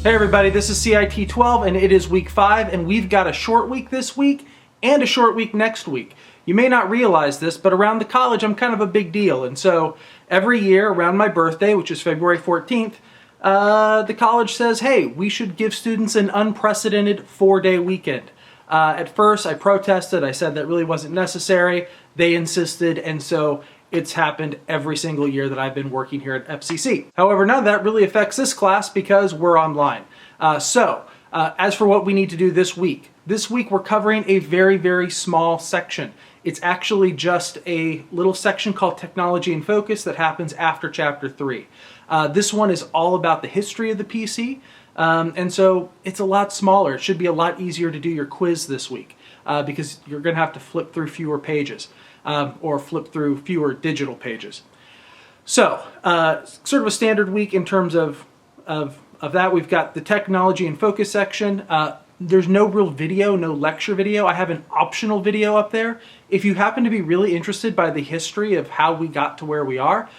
Hey everybody, this is CIT 12 and it is week 5 and we've got a short week this week and a short week next week. You may not realize this, but around the college I'm kind of a big deal, and so every year around my birthday, which is February 14th, the college says, hey, we should give students an unprecedented 4-day weekend. At first I protested, I said that really wasn't necessary, they insisted, and so it's happened every single year that I've been working here at FCC. However, none of that really affects this class because we're online. As for what we need to do this week we're covering a very, very small section. It's actually just a little section called Technology in Focus that happens after Chapter 3. This one is all about the history of the PC, and so it's a lot smaller. It should be a lot easier to do your quiz this week because you're going to have to flip through fewer pages. Or flip through fewer digital pages. So, sort of a standard week in terms of that. We've got the Technology in Focus section. There's no real video, no lecture video. I have an optional video up there. If you happen to be really interested by the history of how we got to where we are,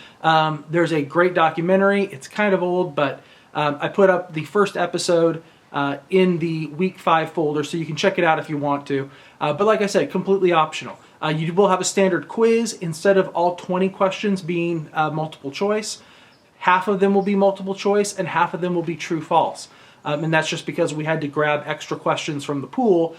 there's a great documentary. It's kind of old, but I put up the first episode in the week 5 folder, so you can check it out if you want to. But like I said, completely optional. You will have a standard quiz. Instead of all 20 questions being multiple choice, half of them will be multiple choice and half of them will be true-false. And that's just because we had to grab extra questions from the pool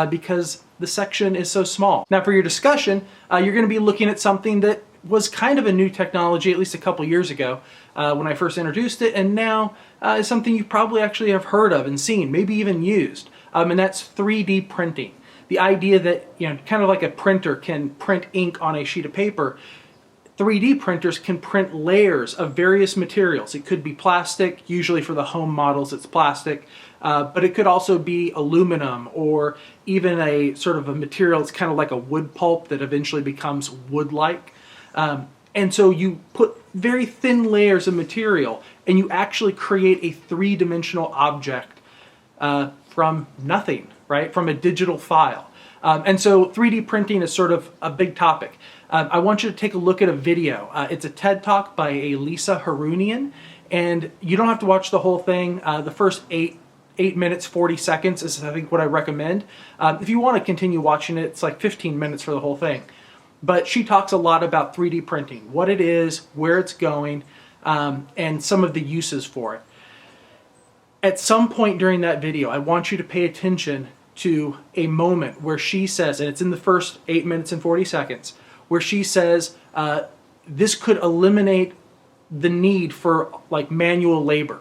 because the section is so small. Now for your discussion, you're going to be looking at something that was kind of a new technology, at least a couple years ago when I first introduced it, and now is something you probably actually have heard of and seen, maybe even used, and that's 3D printing. The idea that, kind of like a printer can print ink on a sheet of paper, 3D printers can print layers of various materials. It could be plastic, usually for the home models it's plastic, but it could also be aluminum or even a sort of a material that's kind of like a wood pulp that eventually becomes wood-like. And so you put very thin layers of material and you actually create a three-dimensional object from nothing, right? From a digital file. And so 3D printing is sort of a big topic. I want you to take a look at a video. It's a TED Talk by a Lisa Harunian, and you don't have to watch the whole thing. The first 8 minutes, 40 seconds is, I think, what I recommend. If you want to continue watching it, it's like 15 minutes for the whole thing. But she talks a lot about 3D printing, what it is, where it's going, and some of the uses for it. At some point during that video, I want you to pay attention to a moment where she says, and it's in the first 8 minutes and 40 seconds, where she says this could eliminate the need for like manual labor.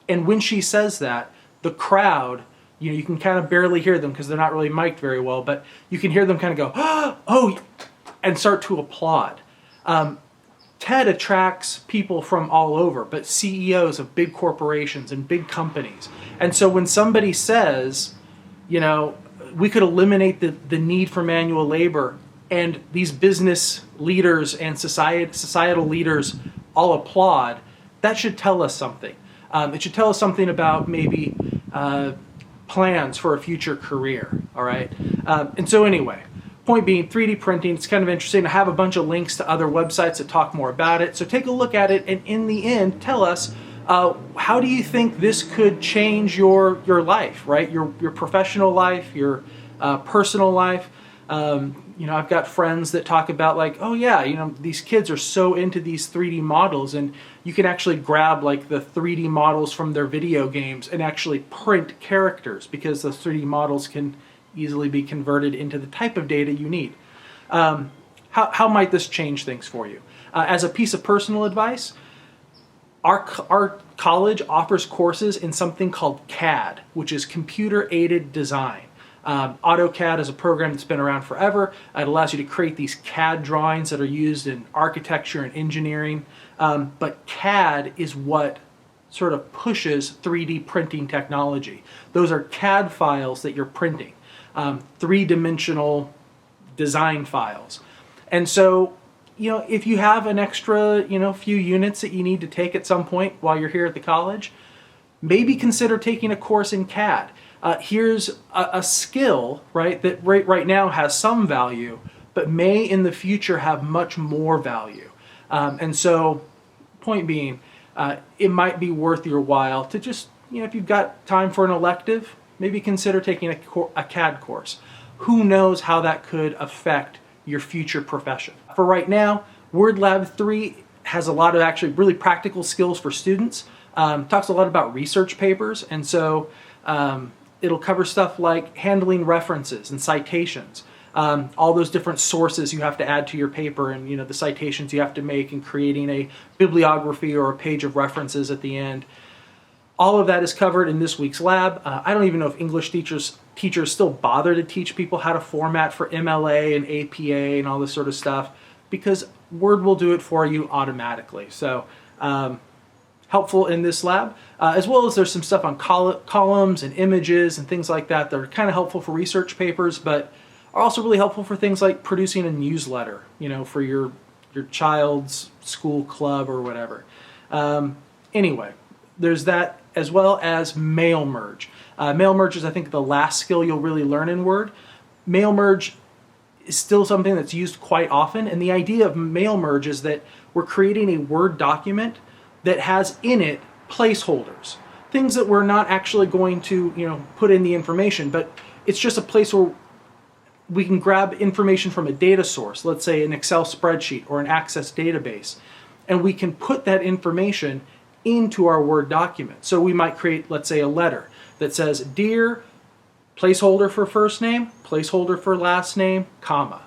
And when she says that, the crowd, you can kind of barely hear them because they're not really mic'd very well, but you can hear them kind of go, oh, and start to applaud. TED attracts people from all over, but CEOs of big corporations and big companies. And so when somebody says, we could eliminate the need for manual labor, and these business leaders and societal leaders all applaud, that should tell us something. It should tell us something about maybe plans for a future career, all right? And so anyway, point being, 3D printing, it's kind of interesting. I have a bunch of links to other websites that talk more about it, so take a look at it, and in the end, tell us, how do you think this could change your life, right? Your professional life, your personal life. I've got friends that talk about like, oh yeah, these kids are so into these 3D models, and you can actually grab like the 3D models from their video games and actually print characters because those 3D models can easily be converted into the type of data you need. How might this change things for you? As a piece of personal advice, our college offers courses in something called CAD, which is Computer-Aided Design. AutoCAD is a program that's been around forever. It allows you to create these CAD drawings that are used in architecture and engineering. But CAD is what sort of pushes 3D printing technology. Those are CAD files that you're printing, three-dimensional design files. And so, if you have an extra, few units that you need to take at some point while you're here at the college, maybe consider taking a course in CAD. Here's a skill, right, that right now has some value, but may in the future have much more value. And so, point being, it might be worth your while to just, if you've got time for an elective, maybe consider taking a CAD course. Who knows how that could affect your future profession. For right now, Word Lab 3 has a lot of actually really practical skills for students. Talks a lot about research papers, and so it'll cover stuff like handling references and citations, all those different sources you have to add to your paper, and the citations you have to make, and creating a bibliography or a page of references at the end. All of that is covered in this week's lab. I don't even know if English teachers still bother to teach people how to format for MLA and APA and all this sort of stuff, because Word will do it for you automatically. So helpful in this lab, as well as there's some stuff on columns and images and things like that that are kind of helpful for research papers, but are also really helpful for things like producing a newsletter, for your child's school club or whatever. Anyway, there's that, as well as mail merge. Mail merge is, I think, the last skill you'll really learn in Word. Mail merge is still something that's used quite often, and the idea of mail merge is that we're creating a Word document that has in it placeholders, things that we're not actually going to put in the information, but it's just a place where we can grab information from a data source, let's say an Excel spreadsheet or an Access database, and we can put that information into our Word document. So we might create, let's say, a letter that says, "Dear," placeholder for first name, placeholder for last name, comma.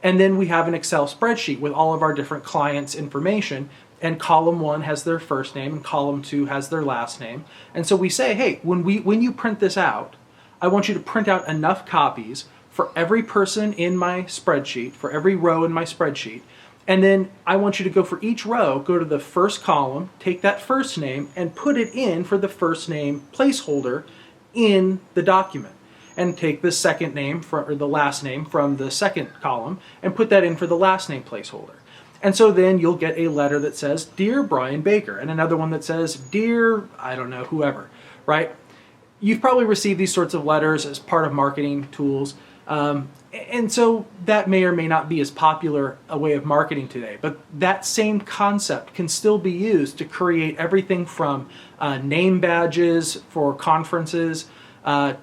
And then we have an Excel spreadsheet with all of our different clients' information, and column 1 has their first name and column 2 has their last name. And so we say, hey, when you print this out, I want you to print out enough copies for every person in my spreadsheet, for every row in my spreadsheet. And then I want you to go for each row, go to the first column, take that first name, and put it in for the first name placeholder in the document. And take the second name, or the last name from the second column, and put that in for the last name placeholder. And so then you'll get a letter that says, "Dear Brian Baker," and another one that says, "Dear," I don't know, whoever, right? You've probably received these sorts of letters as part of marketing tools. And so that may or may not be as popular a way of marketing today, but that same concept can still be used to create everything from name badges for conferences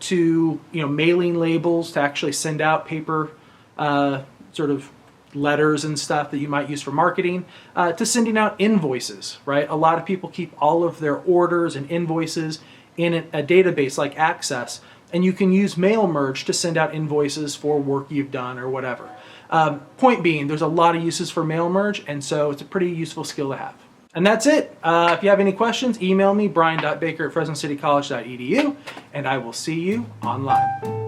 to mailing labels to actually send out paper sort of letters and stuff that you might use for marketing, to sending out invoices, right? A lot of people keep all of their orders and invoices in a database like Access, and you can use mail merge to send out invoices for work you've done or whatever. Point being, there's a lot of uses for mail merge, and so it's a pretty useful skill to have. And that's it. If you have any questions, email me, brian.baker@fresnocitycollege.edu, and I will see you online.